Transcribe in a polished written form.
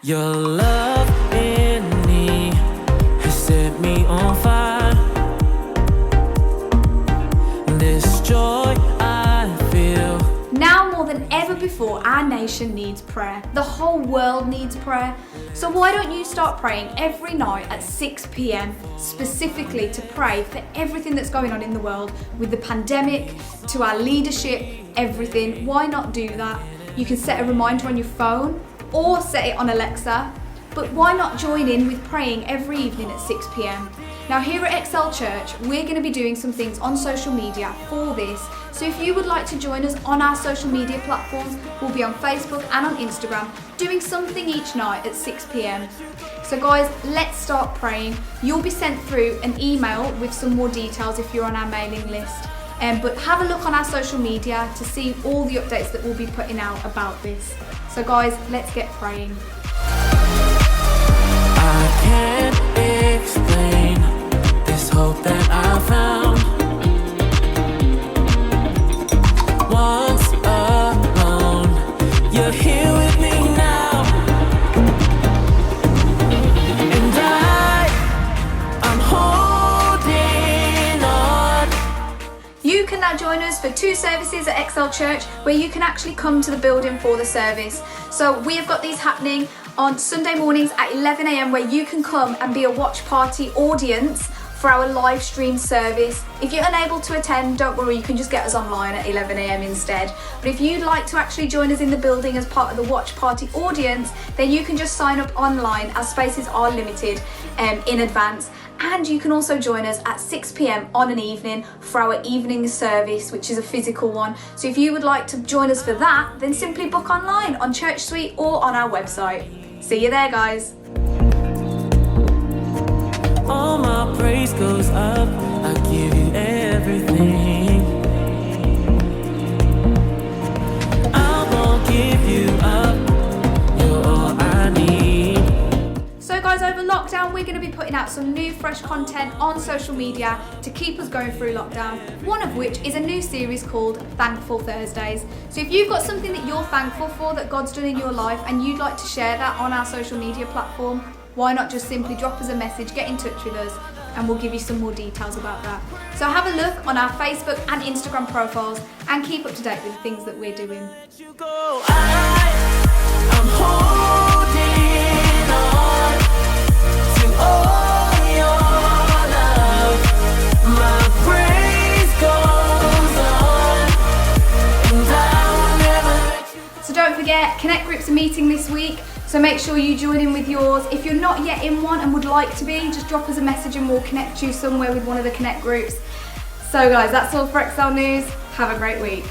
Your love in me has set me on fire. This joy I feel. Now more than ever before, our nation needs prayer. The whole world needs prayer. So why don't you start praying every night at 6 p.m. specifically to pray for everything that's going on in the world, with the pandemic, to our leadership, everything. Why not do that? You can set a reminder on your phone or set it on Alexa, but why not join in with praying every evening at 6 p.m. Now here at Excel Church, we're going to be doing some things on social media for this. So if you would like to join us on our social media platforms, we'll be on Facebook and on Instagram doing something each night at 6 p.m. So guys, let's start praying. You'll be sent through an email with some more details if you're on our mailing list. But have a look on our social media to see all the updates that we'll be putting out about this. So guys, let's get praying. I can't explain this hope that I found. Once alone, you're here with me now. And I'm holding on. You can now join us for 2 services at Excel Church where you can actually come to the building for the service. So we have got these happening on Sunday mornings at 11 a.m. where you can come and be a watch party audience for our live stream service. If you're unable to attend, don't worry, you can just get us online at 11 a.m. instead. But if you'd like to actually join us in the building as part of the watch party audience, then you can just sign up online as spaces are limited in advance. And you can also join us at 6 p.m. on an evening for our evening service, which is a physical one. So if you would like to join us for that, then simply book online on Church Suite or on our website. See you there, guys. All my praise goes up. I give you everything. I won't give you up. You're all I need. So guys, over lockdown, we're going to be putting out some new fresh content on social media to keep us going through lockdown, one of which is a new series called Thankful Thursdays. So if you've got something that you're thankful for that God's done in your life and you'd like to share that on our social media platform, why not just simply drop us a message, get in touch with us, and we'll give you some more details about that. So have a look on our Facebook and Instagram profiles and keep up to date with the things that we're doing. You go, I'm holding on to all your love. My praise goes on, and I will never let you. So don't forget, Connect Groups are meeting this week, so make sure you join in with yours. If you're not yet in one and would like to be, just drop us a message and we'll connect you somewhere with one of the Connect Groups. So guys, that's all for Excel News. Have a great week.